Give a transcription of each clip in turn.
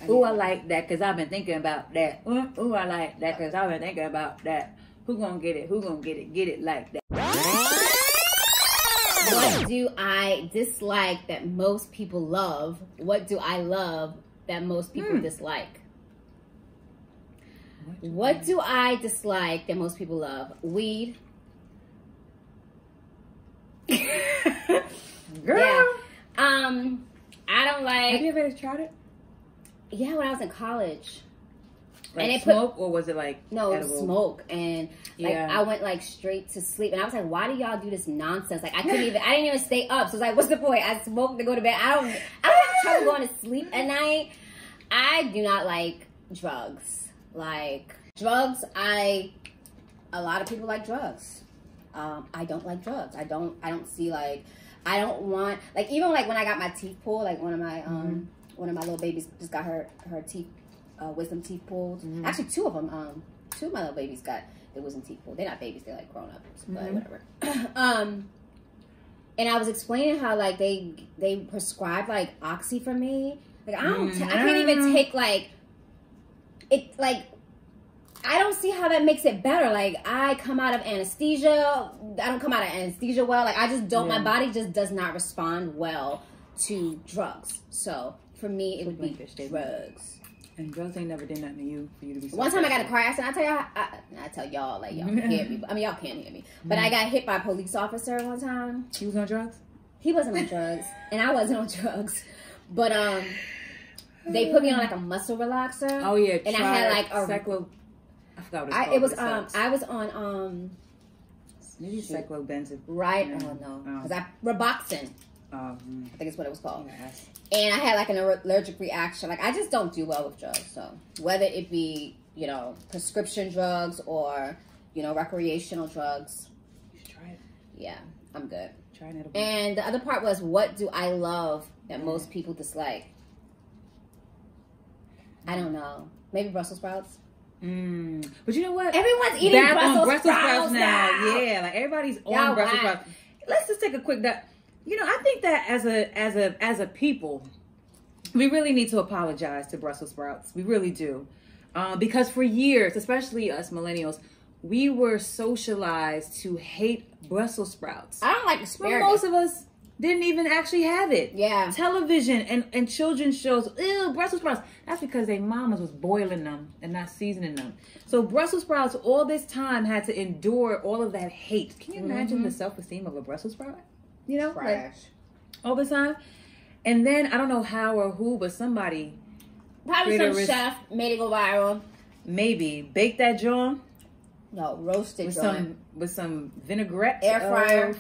Ooh, I like that because I've been thinking about that. Ooh, I like that because I've been thinking about that. Who gonna get it? Who gonna get it? Get it like that. What do I dislike that most people love? What do I love that most people dislike? What do I dislike that most people love? Weed. Girl. Yeah. I don't like. Have you ever tried it? Yeah, when I was in college. Like and smoke, or was it like no, edible? It was smoke, and like I went like straight to sleep, and I was like, "Why do y'all do this nonsense?" Like I didn't even stay up. So it's like, what's the point? I smoked to go to bed. I don't have trouble going to sleep at night. I do not like drugs. Like drugs, a lot of people like drugs. I don't like drugs. I don't see like, I don't want, like even like when I got my teeth pulled, like one of my little babies just got her teeth. Wisdom teeth pulled. Actually, two of them. Two of my little babies got their wisdom teeth pulled. They're not babies; they're like grown ups, but whatever. And I was explaining how like they prescribed like oxy for me. Like I can't even take like it. Like I don't see how that makes it better. Like I come out of anesthesia. I don't come out of anesthesia well. Like I just don't. My body just does not respond well to drugs. So for me, it would be drugs. And drugs ain't never did nothing to you for you to be so One time I got in a car accident. I tell y'all, like, y'all can hear me. I mean, y'all can't hear me. But I got hit by a police officer one time. He was on drugs? He wasn't on drugs. And I wasn't on drugs. But they put me on, like, a muscle relaxer. Oh, yeah. And I had, like, a... I forgot what it's called. I was on, maybe cyclobenzene. Right? Oh, no. Because Roboxen. I think it's what it was called. Yes. And I had like an allergic reaction. Like I just don't do well with drugs. So whether it be, you know, prescription drugs or, you know, recreational drugs. You should try it. Yeah, I'm good. Try it. And the other part was, what do I love that most people dislike? I don't know. Maybe Brussel sprouts. But you know what? Everyone's eating Brussel sprouts now. Yeah, like everybody's on Brussel sprouts. Let's just take a quick You know, I think that as a people, we really need to apologize to Brussels sprouts. We really do. Because for years, especially us millennials, we were socialized to hate Brussels sprouts. I don't like asparagus. But most of us didn't even actually have it. Yeah. Television and children's shows, ew, Brussels sprouts. That's because their mamas was boiling them and not seasoning them. So Brussels sprouts all this time had to endure all of that hate. Can you imagine the self-esteem of a Brussels sprout? You know, like all the time. And then I don't know how or who, but somebody probably some chef made it go viral. Maybe baked that joint. No, roasted with some vinaigrette, air fryer.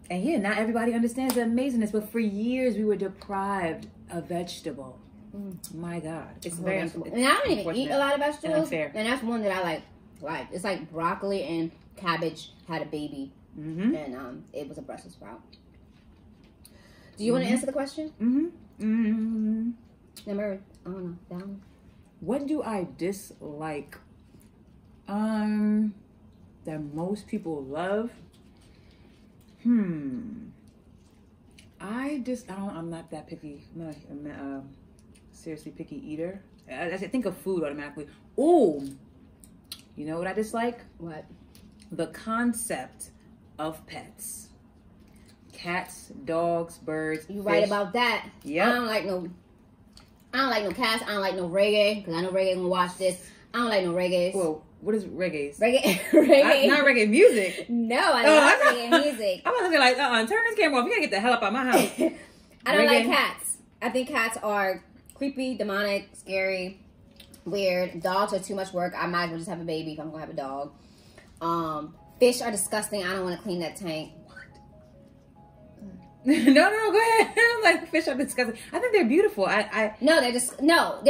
And yeah, not everybody understands the amazingness, but for years we were deprived of vegetable. My God, it's very. And I don't even eat a lot of vegetables. And that's one that I like. It's like broccoli and cabbage had a baby. And it was a Brussels sprout. Do you want to answer the question? Number, I don't know, down. What do I dislike? That most people love. I'm not that picky. I'm not seriously picky eater. I think of food automatically. Oh, you know what I dislike? What? The concept of pets. Cats, dogs, birds. You right about that. Yeah. I don't like no cats. I don't like no reggae, because I know reggae gonna watch this. I don't like no reggae. Well, what is reggae? Reggae. Not reggae music. No, I love reggae music. I'm gonna be like, turn this camera off. You gotta get the hell up out of my house. I don't like cats. I think cats are creepy, demonic, scary, weird. Dogs are too much work. I might as well just have a baby if I'm gonna have a dog. Fish are disgusting. I don't want to clean that tank. No, go ahead. I'm like, fish are disgusting. I think they're beautiful. They're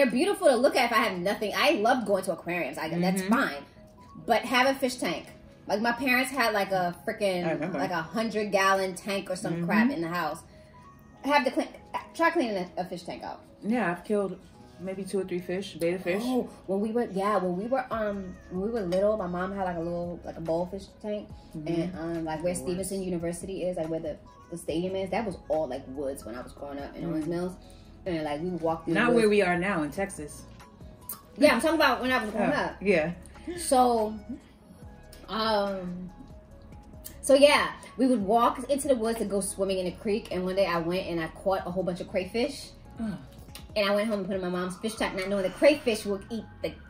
beautiful to look at if I have nothing. I love going to aquariums. That's fine. But have a fish tank. Like my parents had like a freaking like 100-gallon tank or some crap in the house. Try cleaning a fish tank out. Yeah, I've killed maybe 2 or 3 fish, betta fish. Oh, when we were little, my mom had like a bowl-fish tank, and like where Stevenson University is, like where the stadium is, that was all like woods when I was growing up in Owens Mills. And like we would walk through. Not where we are now in Texas. Yeah, I'm talking about when I was growing up. Yeah. So, yeah, we would walk into the woods to go swimming in a creek. And one day I went and I caught a whole bunch of crayfish. And I went home and put in my mom's fish tank, not knowing the crayfish would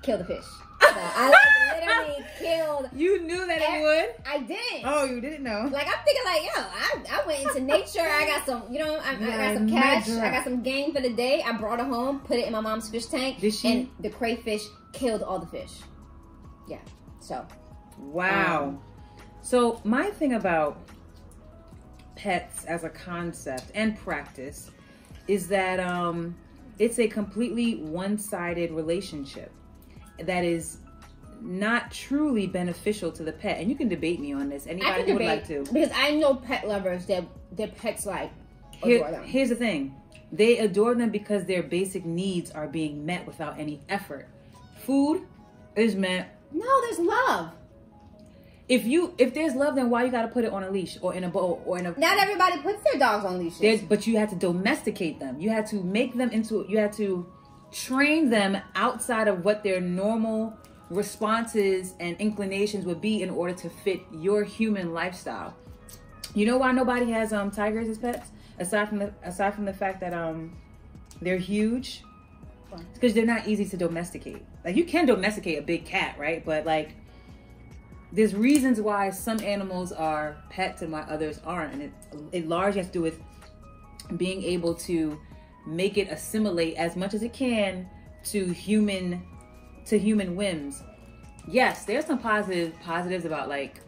kill the fish. So I literally killed. You knew that it would? I didn't. Oh, you didn't know? Like, I'm thinking like, yo, I went into nature. I got some, I got some cash. I got some game for the day. I brought it home, put it in my mom's fish tank. Did she? And the crayfish killed all the fish. Yeah. So. Wow. So my thing about pets as a concept and practice is that it's a completely one-sided relationship that is not truly beneficial to the pet. And you can debate me on this. Anybody who would like to. Because I know pet lovers that their pets like adore them. Here's the thing. They adore them because their basic needs are being met without any effort. Food is met. No, there's love. If there's love, then why you gotta put it on a leash or in a bowl or in a... Not everybody puts their dogs on leashes. But you had to domesticate them. You had to make them into... You had to train them outside of what their normal responses and inclinations would be in order to fit your human lifestyle. You know why nobody has tigers as pets? Aside from the fact that they're huge? It's because they're not easy to domesticate. Like, you can domesticate a big cat, right? But like... There's reasons why some animals are pets and why others aren't. And it largely has to do with being able to make it assimilate as much as it can to human whims. Yes, there's some positives about like,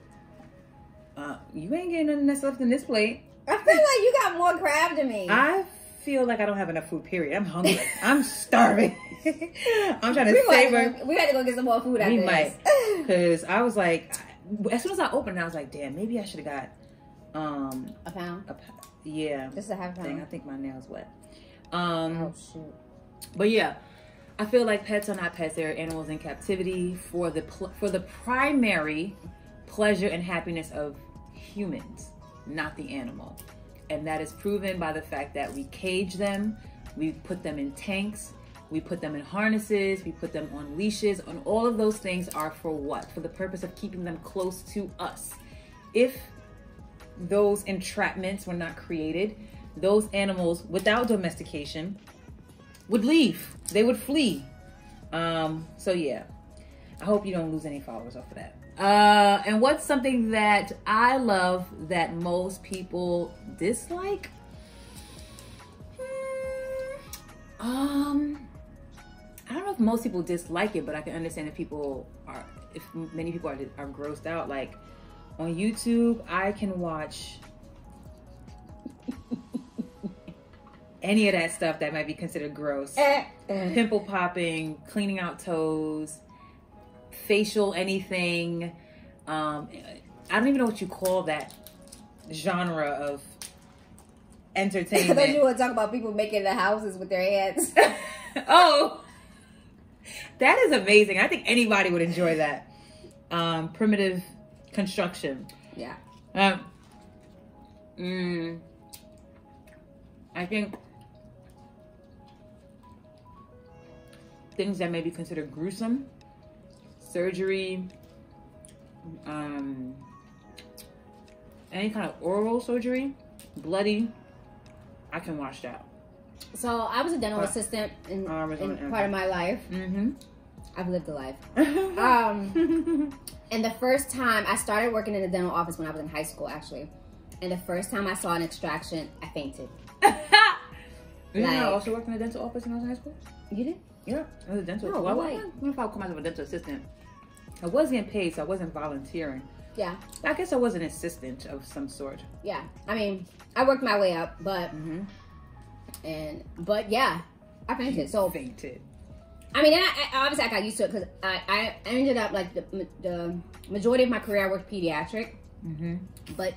you ain't getting nothing that's left in this plate. I feel like you got more crab than me. I feel like I don't have enough food, period. I'm hungry. I'm starving. I'm trying to savor. We had to go get some more food after this. We might. Because I was like, as soon as I opened, I was like, damn, maybe I should have got a pound. Yeah. Just a half pound. I think my nail's wet. Oh shoot. But yeah, I feel like pets are not pets. They're animals in captivity for the primary pleasure and happiness of humans, not the animal. And that is proven by the fact that we cage them, we put them in tanks, we put them in harnesses, we put them on leashes, and all of those things are for what? For the purpose of keeping them close to us. If those entrapments were not created, those animals, without domestication, would leave. They would flee. So yeah, I hope you don't lose any followers off of that. And what's something that I love that most people dislike? I don't know if most people dislike it, but I can understand if many people are grossed out. Like on YouTube, I can watch any of that stuff that might be considered gross. Pimple popping, cleaning out toes, facial anything. I don't even know what you call that genre of entertainment. I thought you were talking about people making the houses with their hands. Oh, that is amazing. I think anybody would enjoy that. Primitive construction. Yeah. I think things that may be considered gruesome, surgery, any kind of oral surgery, bloody, I can watch that. So I was a dental assistant in part of my life. Mm-hmm. I've lived a life. And the first time I started working in the dental office when I was in high school, actually. And the first time I saw an extraction, I fainted. Didn't I also work in the dental office when I was in high school? You did? Yeah, I was a dental. No, well, I don't know if I would call myself a dental assistant. I wasn't getting paid, so I wasn't volunteering. Yeah. I guess I was an assistant of some sort. Yeah. I mean, I worked my way up, but but yeah, I fainted. So fainted. I mean, I obviously I got used to it because I ended up like the majority of my career I worked pediatric. But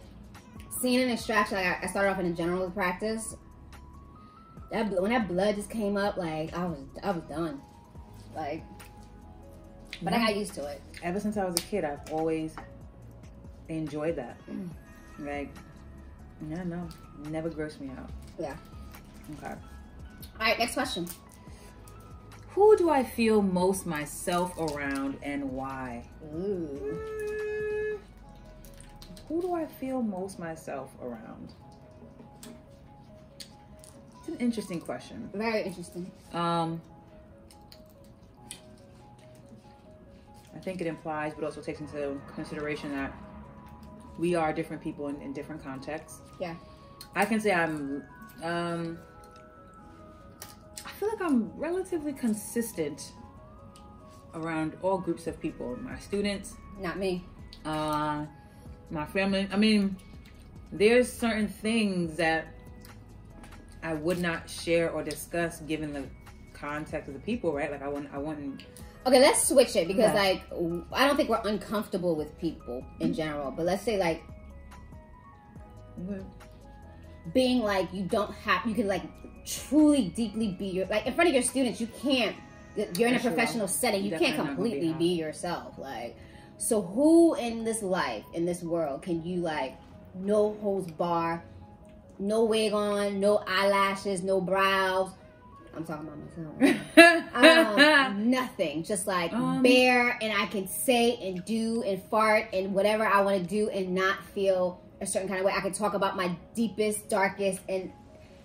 seeing an extraction, like I started off in a general practice. When that blood just came up, like I was done. Like, but I got used to it. Ever since I was a kid, I've always enjoyed that. Like, no, never grossed me out. Yeah. Okay. All right, next question. Who do I feel most myself around and why? Ooh. Who do I feel most myself around? It's an interesting question. Very interesting. I think it implies, but also takes into consideration that we are different people in different contexts. Yeah. I can say I feel like I'm relatively consistent around all groups of people. My students. Not me. My family. I mean, there's certain things that I would not share or discuss given the context of the people, right? Like I wouldn't. Okay, let's switch it because like I don't think we're uncomfortable with people in general, but let's say like being like you can like truly deeply be your, like in front of your students you can't, you're in a professional setting, you can't completely be yourself. Like, so who in this life, in this world, can you like no holds bar, no wig on, no eyelashes, no brows? I'm talking about myself. Nothing. Just like bare, and I can say and do and fart and whatever I want to do and not feel a certain kind of way. I can talk about my deepest, darkest, and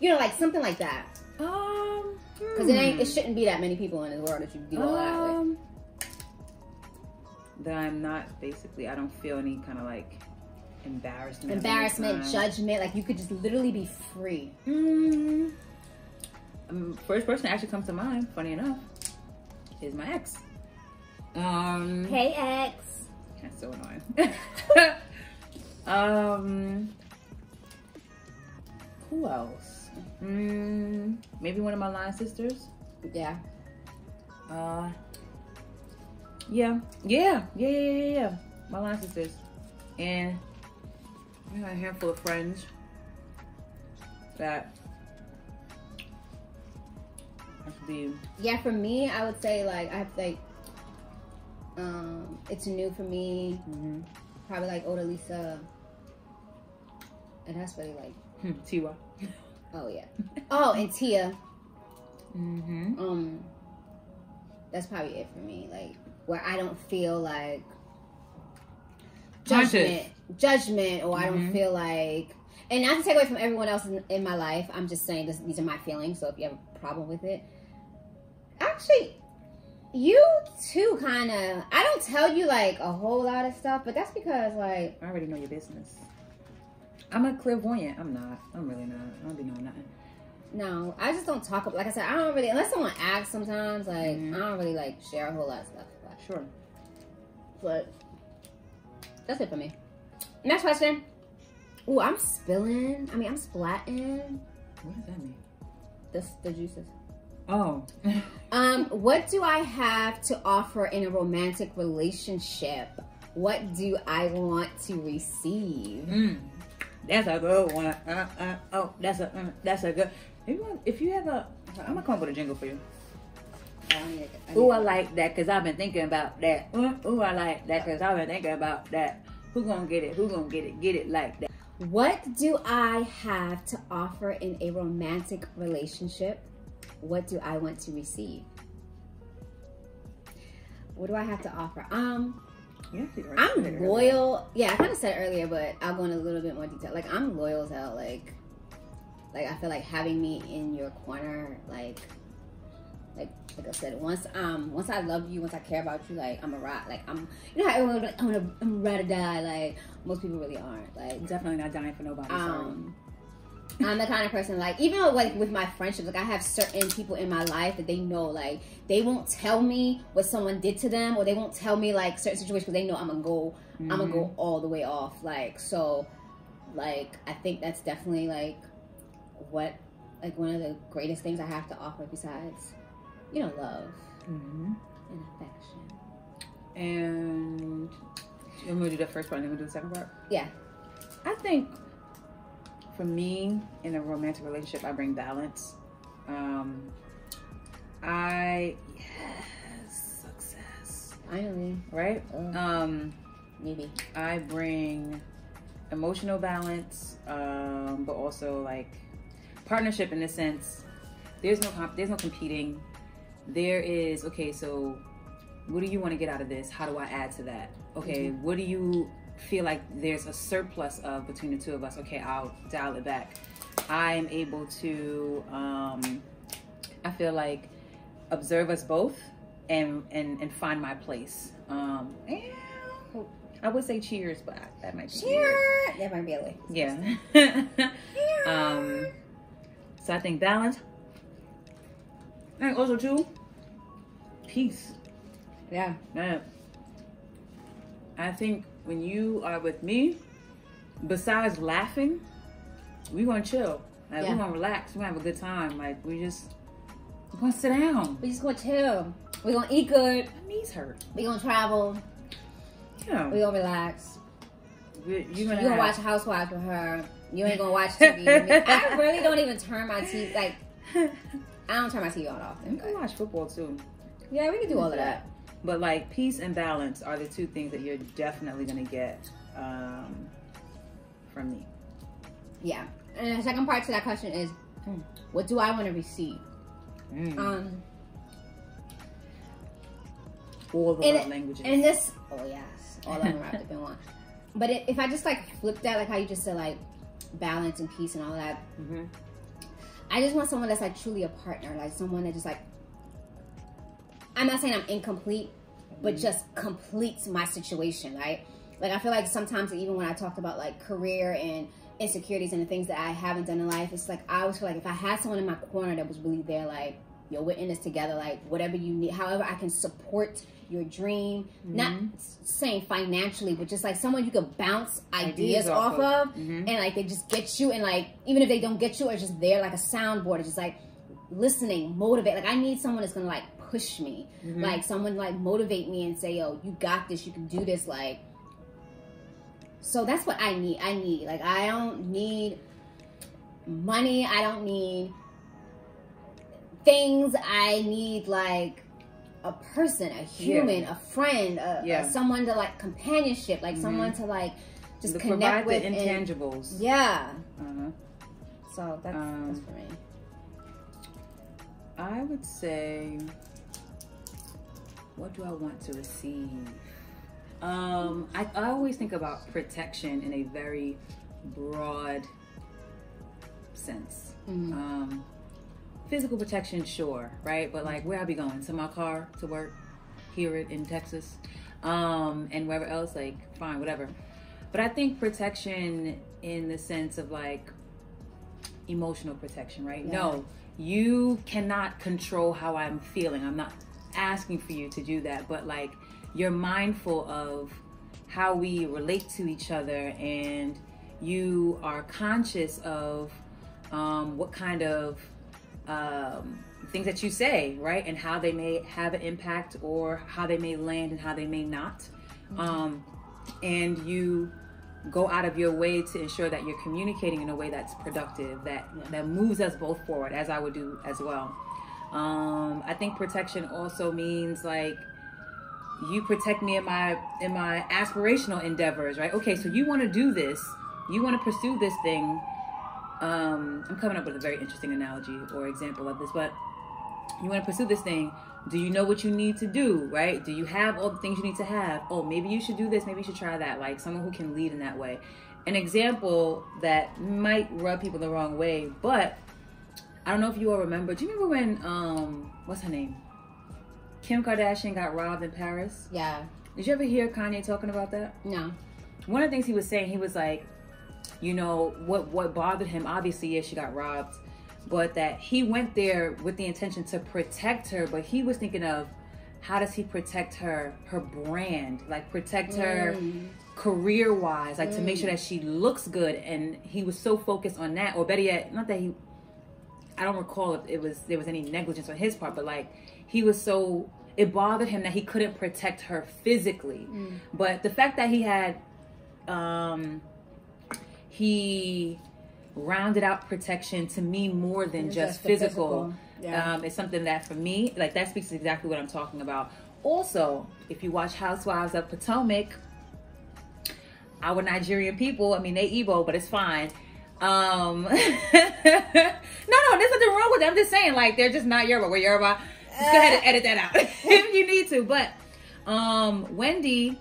like something like that. Because it shouldn't be that many people in the world that you do all that with. That I'm not, basically, I don't feel any kind of like embarrassment, judgment. Like you could just literally be free. First person that actually comes to mind, funny enough, is my ex. Hey ex. That's so annoying. Who else? Maybe one of my line sisters. Yeah. Yeah. My line sisters, and I got a handful of friends that. Yeah, for me, I would say like I have like it's new for me. Probably like Odalisa, and that's really like Tiwa. Oh yeah. Oh, and Tia. That's probably it for me. Like where I don't feel like judgment, or I don't feel like. And not to take away from everyone else in my life, I'm just saying these are my feelings. So if you have a problem with it, actually, you too kind of. I don't tell you like a whole lot of stuff, but that's because like I already know your business. I'm a clairvoyant. I'm not. I'm really not. I don't be knowing nothing. No, I just don't talk. Like I said, I don't really, unless someone asks sometimes. Like I don't really like share a whole lot of stuff. Sure. But that's it for me. Next question. Ooh, I'm spilling. I mean, I'm splatting. What does that mean? The juices. Oh. What do I have to offer in a romantic relationship? What do I want to receive? That's a good one. That's a good. If you have a, I'm gonna come up with a jingle for you. Ooh, I like that because I've been thinking about that. Ooh, I like that because I've been thinking about that. Who gonna get it? Who gonna get it? Get it like that. What do I have to offer in a romantic relationship? What do I want to receive? What do I have to offer? I'm loyal. Yeah, I kind of said it earlier, but I'll go in a little bit more detail. Like, I'm loyal as hell. Like I feel like having me in your corner, like I said, once I love you, once I care about you, like I'm a ride. Like I'm, you know how everyone's like, I'm ride or die. Like most people really aren't. Like definitely not dying for nobody. I'm the kind of person, like, even like with my friendships, like I have certain people in my life that they know, like they won't tell me what someone did to them, or they won't tell me like certain situations because they know I'm gonna go all the way off. Like, so like I think that's definitely like what, like one of the greatest things I have to offer besides, you know, love and affection. And I'm gonna do the first part and then we'll do the second part. Yeah. I think for me, in a romantic relationship, I bring balance. Success. Finally. Right? Maybe. I bring emotional balance, but also like partnership in the sense there's no competing. There is, okay, so what do you want to get out of this? How do I add to that? Okay, what do you feel like there's a surplus of between the two of us? Okay, I'll dial it back. I'm able to, I feel like, observe us both and find my place. I would say cheers, but that might be cheers. That might be a little. Yeah. So I think balance. And also too, peace. Yeah. I think when you are with me, besides laughing, we gonna chill. Like, we gonna relax. We gonna have a good time. Like, we gonna sit down. We just gonna chill. We gonna eat good. My knees hurt. We gonna travel. Yeah. We gonna relax. You gonna watch Housewives with her. You ain't gonna watch TV with me. I really don't even turn my TV, like, I don't turn my TV on often. You can watch football too. Yeah, we can do all of that. But like, peace and balance are the two things that you're definitely gonna get from me. Yeah. And the second part to that question is, what do I want to receive? All the love languages. And this, oh yes, all of them wrapped up in one. But if I just like flip that, like how you just said, like balance and peace and all that, I just want someone that's like truly a partner, like someone that just like, I'm not saying I'm incomplete, but just completes my situation, right? Like I feel like sometimes even when I talked about like career and insecurities and the things that I haven't done in life, it's like I always feel like if I had someone in my corner that was really there, like, yo, we're in this together, like whatever you need, however I can support your dream, not saying financially, but just like someone you could bounce ideas off of, and like they just get you, and like even if they don't get you, or just there like a soundboard, it's just like listening, motivate. Like I need someone that's gonna like push me, like someone like motivate me and say, yo, you got this, you can do this, like. So that's what I need. Like, I don't need money. I don't need things. I need, like, a person, a human, a friend, someone to, like, companionship. Like, someone to, like, just connect with. Provide the intangibles. So that's for me. I would say, what do I want to receive? I always think about protection in a very broad sense. Physical protection, sure, right? But like, where I be going? To my car, to work, here in Texas, and wherever else, like, fine, whatever. But I think protection in the sense of like emotional protection, right? Yeah. No, you cannot control how I'm feeling. I'm not asking for you to do that, but like, you're mindful of how we relate to each other, and you are conscious of what kind of things that you say, right? And how they may have an impact, or how they may land and how they may not. And you go out of your way to ensure that you're communicating in a way that's productive, that moves us both forward, as I would do as well. I think protection also means like, you protect me in my aspirational endeavors, right? Okay, so you want to do this, you want to pursue this thing. I'm coming up with a very interesting analogy or example of this, but you want to pursue this thing. Do you know what you need to do, right? Do you have all the things you need to have? Oh, maybe you should do this, maybe you should try that. Like someone who can lead in that way. An example that might rub people the wrong way, but I don't know if you all remember. Do you remember when, what's her name? Kim Kardashian got robbed in Paris? Yeah. Did you ever hear Kanye talking about that? No. One of the things he was saying, he was like, you know, what bothered him, obviously, yes, she got robbed, but that he went there with the intention to protect her, but he was thinking of, how does he protect her brand, like protect her career-wise, like to make sure that she looks good, and he was so focused on that, or better yet, not that I don't recall if there was any negligence on his part, but like, he was so, it bothered him that he couldn't protect her physically. But the fact that he had, he rounded out protection to mean more than just physical. It's something that for me, like that speaks exactly what I'm talking about. Also, if you watch Housewives of Potomac, our Nigerian people, I mean, they Igbo, but it's fine. No, there's nothing wrong with them. I'm just saying, like, they're just not Yoruba. We're Yoruba. Just go ahead and edit that out if you need to. But Wendy,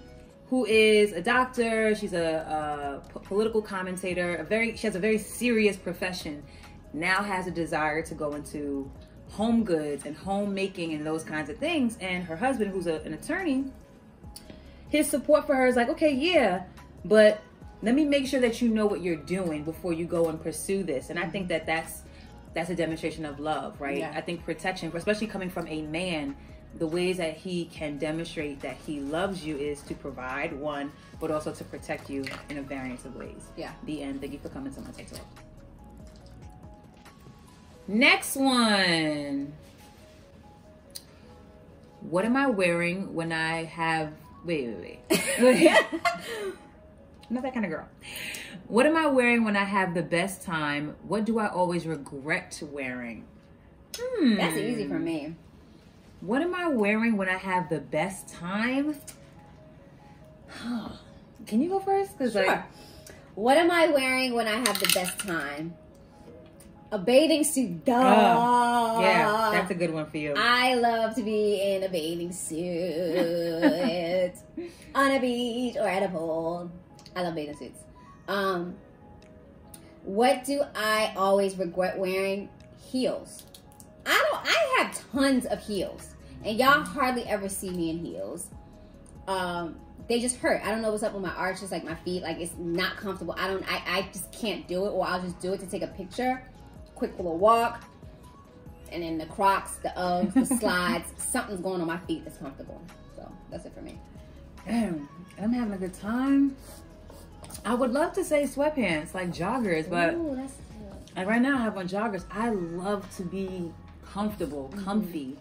who is a doctor, she's a political commentator, she has a very serious profession, now has a desire to go into home goods and homemaking and those kinds of things. And her husband, who's an attorney, his support for her is like, okay, yeah, but let me make sure that you know what you're doing before you go and pursue this. And I think that that's a demonstration of love, right? Yeah. I think protection, especially coming from a man, the ways that he can demonstrate that he loves you is to provide, one, but also to protect you in a variance of ways. Yeah. The end. Thank you for coming to my TikTok. Next one. What am I wearing when I have... Wait. I'm not that kind of girl. What am I wearing when I have the best time? What do I always regret wearing? That's easy for me. What am I wearing when I have the best time? Can you go first? Sure. What am I wearing when I have the best time? A bathing suit. Duh. Yeah, that's a good one for you. I love to be in a bathing suit on a beach or at a pool. I love bathing suits. What do I always regret wearing? Heels. I have tons of heels, and y'all hardly ever see me in heels. They just hurt. I don't know what's up with my arches, like my feet, like it's not comfortable. I just can't do it, or I'll just do it to take a picture. Quick little walk, and then the Crocs, the Uggs, the slides, something's going on my feet that's comfortable. So that's it for me. Damn, I'm having a good time. I would love to say sweatpants, like joggers, but like right now I have on joggers. I love to be comfortable, comfy,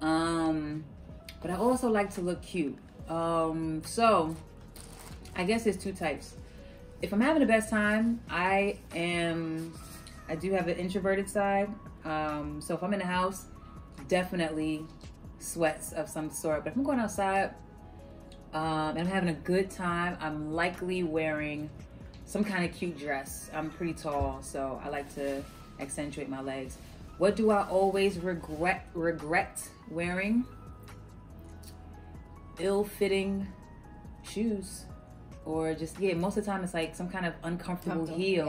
but I also like to look cute. So I guess there's two types. If I'm having the best time, I do have an introverted side. So if I'm in the house, definitely sweats of some sort. But if I'm going outside and I'm having a good time, I'm likely wearing some kind of cute dress. I'm pretty tall, so I like to accentuate my legs. What do I always regret wearing? Ill-fitting shoes. Or just, most of the time it's like some kind of uncomfortable heel.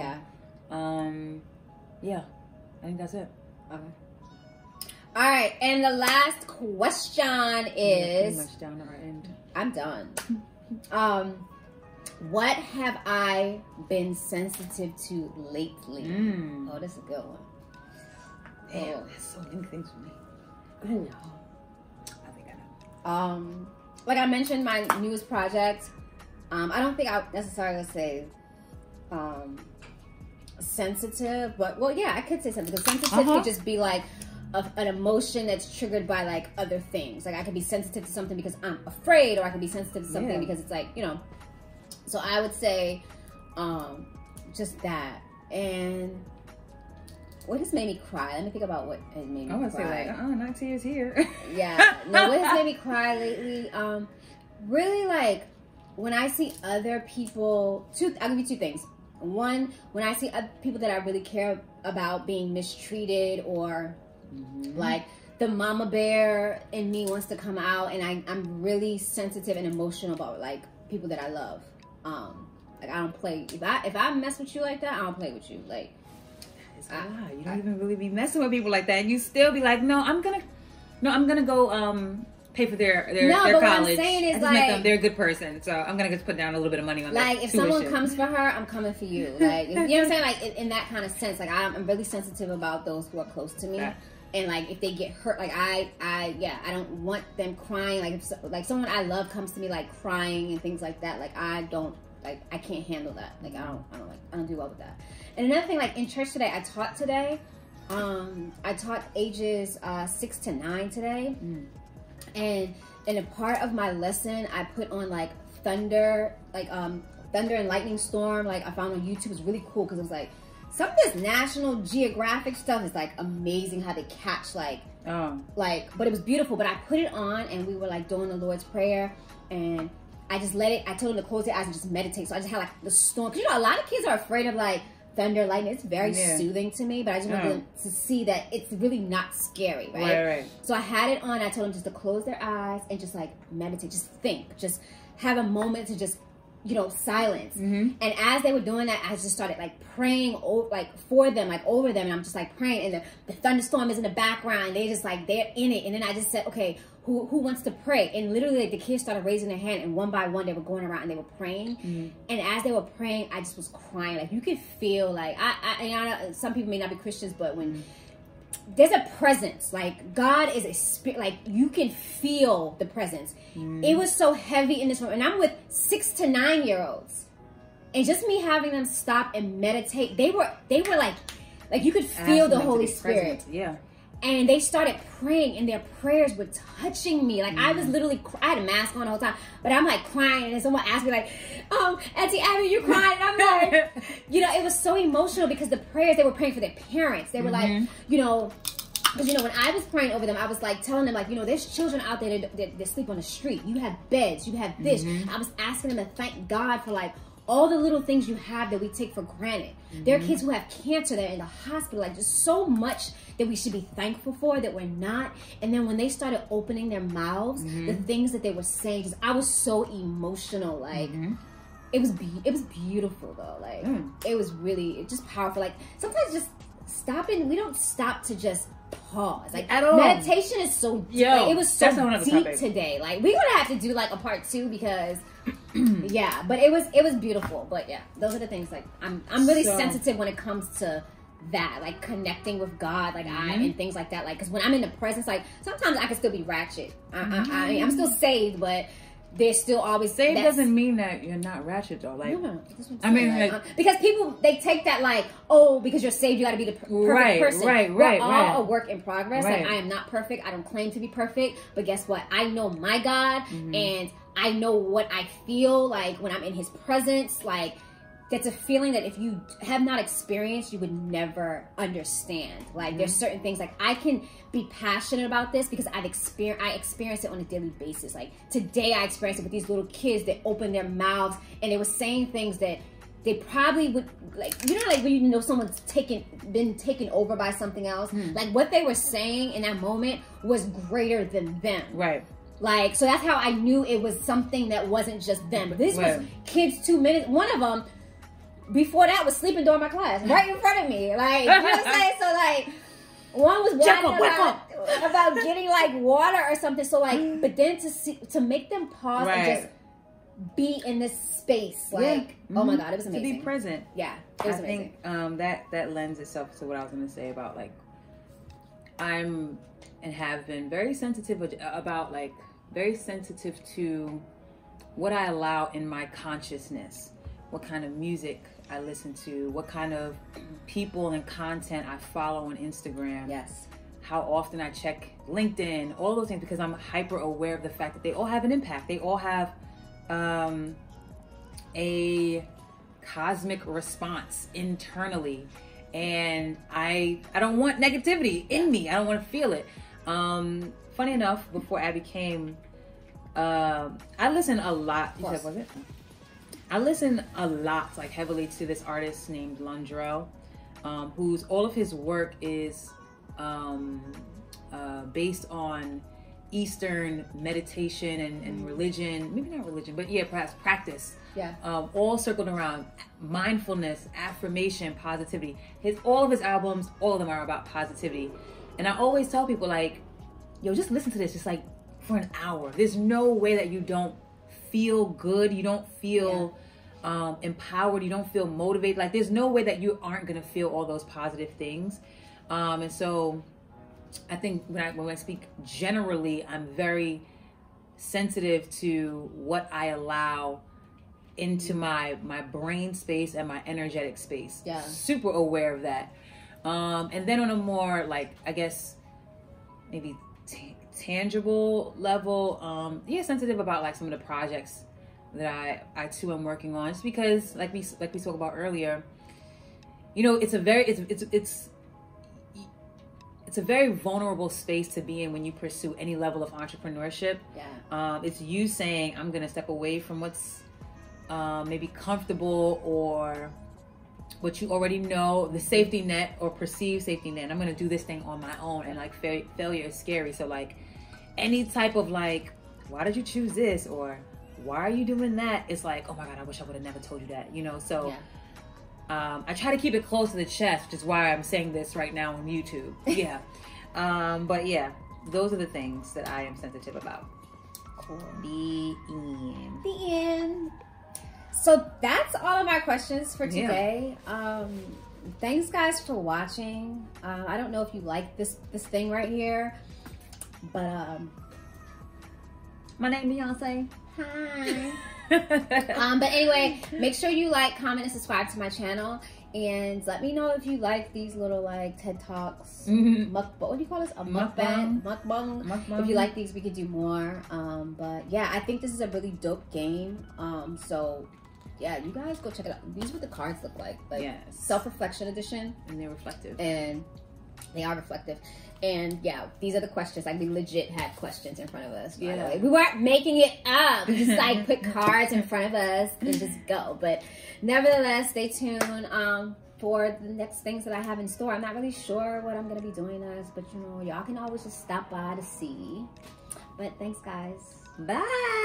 Yeah, I think that's it. Okay. All right, and the last question is... Pretty much down to our end. I'm done. What have I been sensitive to lately? Oh, this is a good one. Damn, there's so many things for me. I know. I think I know. Like I mentioned, my newest project. I don't think I necessarily say sensitive, but well, yeah, I could say sensitive. Because sensitive could just be like an emotion that's triggered by like other things. Like I could be sensitive to something because I'm afraid, or I could be sensitive to something because it's like, you know. So I would say just that. And what has made me cry? Let me think about what has made me cry. I would say like, not tears here. Yeah. No, what has made me cry lately? Really like when I see other people, I'll give you two things. One, when I see other people that I really care about being mistreated, or like the mama bear in me wants to come out, and I'm really sensitive and emotional about like people that I love. Like I don't play. If I mess with you like that, I don't play with you. Like it's a lie. You don't even really be messing with people like that, and you still be like, no, I'm gonna go pay for their college. What I'm saying is like they're a good person, so I'm gonna just put down a little bit of money on like if tuition. Someone comes for her, I'm coming for you. Like you know what I'm saying? Like in that kind of sense, like I'm really sensitive about those who are close to me. Right. And like if they get hurt, like I don't want them crying. Like if like someone I love comes to me like crying and things like that, like I can't handle that. Like I don't do well with that. And another thing, like in church today, I taught today. I taught ages 6 to 9 today. And in a part of my lesson, I put on like thunder and lightning storm. Like I found on YouTube. It was really cool because it was like some of this National Geographic stuff is like amazing how they catch but it was beautiful. But I put it on and we were like doing the Lord's Prayer, and I just I told them to close their eyes and just meditate. So I just had like the storm. Cause you know, a lot of kids are afraid of like thunder, lightning. It's very soothing to me, but I just want them to see that it's really not scary, right? So I had it on. I told them just to close their eyes and just like meditate, just think, just have a moment to just, you know, silence. And as they were doing that, I just started like praying like for them, like over them, and I'm just like praying, and the thunderstorm is in the background, and they just like, they're in it. And then I just said, okay, who wants to pray? And literally like the kids started raising their hand, and one by one they were going around and they were praying. And as they were praying, I just was crying. Like you could feel like, I know some people may not be Christians, but when there's a presence, like God is a spirit, like you can feel the presence. It was so heavy in this room, and I'm with 6 to 9 year olds, and just me having them stop and meditate, they were like you could feel the Holy Spirit. And they started praying, and their prayers were touching me. Like I was literally, I had a mask on the whole time, but I'm like crying, and someone asked me like, Auntie Abby, you crying? And I'm like, you know, it was so emotional because the prayers, they were praying for their parents. They were like, you know, because, you know, when I was praying over them, I was like telling them like, you know, there's children out there that sleep on the street. You have beds, you have this. I was asking them to thank God for like all the little things you have that we take for granted. There are kids who have cancer, they're in the hospital, like just so much that we should be thankful for that we're not. And then when they started opening their mouths, the things that they were saying, just, I was so emotional. Like it was beautiful though. Like it was really just powerful. Like sometimes just stopping, we don't stop to just pause. Like at all. Meditation is so deep. Like, it was so deep today. Like we're gonna have to do like a part 2 because yeah, but it was beautiful. But yeah, those are the things like I'm really sensitive when it comes to that, like connecting with God, like and things like that. Like because when I'm in the presence, like sometimes I can still be ratchet. I mean, I'm still saved, but there's still always saved doesn't mean that you're not ratchet though. Like no, I mean, like, because people they take that like, oh, because you're saved, you got to be the perfect person. We're all a work in progress. Like I am not perfect. I don't claim to be perfect, but guess what? I know my God, and I know what I feel like when I'm in His presence. Like that's a feeling that if you have not experienced, you would never understand. Like there's certain things like I can be passionate about this because I experience it on a daily basis. Like today I experienced it with these little kids that opened their mouths and they were saying things that they probably would, like, you know, like when you know someone's been taken over by something else. Like what they were saying in that moment was greater than them. Like, so that's how I knew it was something that wasn't just them. But this was kids 2 minutes. One of them, before that, was sleeping during my class, right in front of me. Like, you know what I'm saying? So, like, one was whining about getting, like, water or something. So, like, but then to make them pause and just be in this space, like, oh my God, it was amazing. To be present. Yeah, it was amazing. I think that lends itself to what I was going to say about, like, I'm and have been very sensitive about, like, very sensitive to what I allow in my consciousness, what kind of music I listen to, what kind of people and content I follow on Instagram. How often I check LinkedIn, all those things, because I'm hyper aware of the fact that they all have an impact. They all have a cosmic response internally. And I don't want negativity in me. I don't want to feel it. Funny enough, before Abby came, I listen a lot. You said, was it? I listen a lot, like heavily, to this artist named Lundrell, whose all of his work is based on Eastern meditation and religion. Maybe not religion, but yeah, perhaps practice. All circled around mindfulness, affirmation, positivity. All of his albums, all of them are about positivity. And I always tell people, like, yo, just listen to this, just like for an hour. There's no way that you don't feel good, you don't feel empowered, you don't feel motivated. Like there's no way that you aren't gonna feel all those positive things. And so I think when I speak generally, I'm very sensitive to what I allow into my brain space and my energetic space. Super aware of that. And then on a more, like, I guess maybe tangible level, sensitive about like some of the projects that I too am working on, just because like we spoke about earlier, you know, it's a very vulnerable space to be in when you pursue any level of entrepreneurship. It's you saying, I'm gonna step away from what's maybe comfortable or what you already know, the safety net or perceived safety net. I'm going to do this thing on my own. And like failure is scary. So like any type of like, why did you choose this? Or why are you doing that? It's like, oh my God, I wish I would have never told you that, you know? So I try to keep it close to the chest, which is why I'm saying this right now on YouTube. Yeah. But yeah, those are the things that I am sensitive about. Cool. The end. The end. So that's all of my questions for today. Thanks guys for watching. I don't know if you like this thing right here, but my name is Beyonce. Hi. But anyway, make sure you like, comment, and subscribe to my channel. And let me know if you like these little like TED Talks. What do you call this? A mukbang. Mukbang. If you like these, we could do more. But yeah, I think this is a really dope game. So yeah, you guys go check it out. These are what the cards look like. Like Self Reflection Edition. And they're reflective. And they are reflective. And yeah, these are the questions. Like we legit had questions in front of us. By the way. We weren't making it up. We just like put cards in front of us and just go. But nevertheless, stay tuned for the next things that I have in store. I'm not really sure what I'm gonna be doing next, but you know, y'all can always just stop by to see. But thanks, guys. Bye.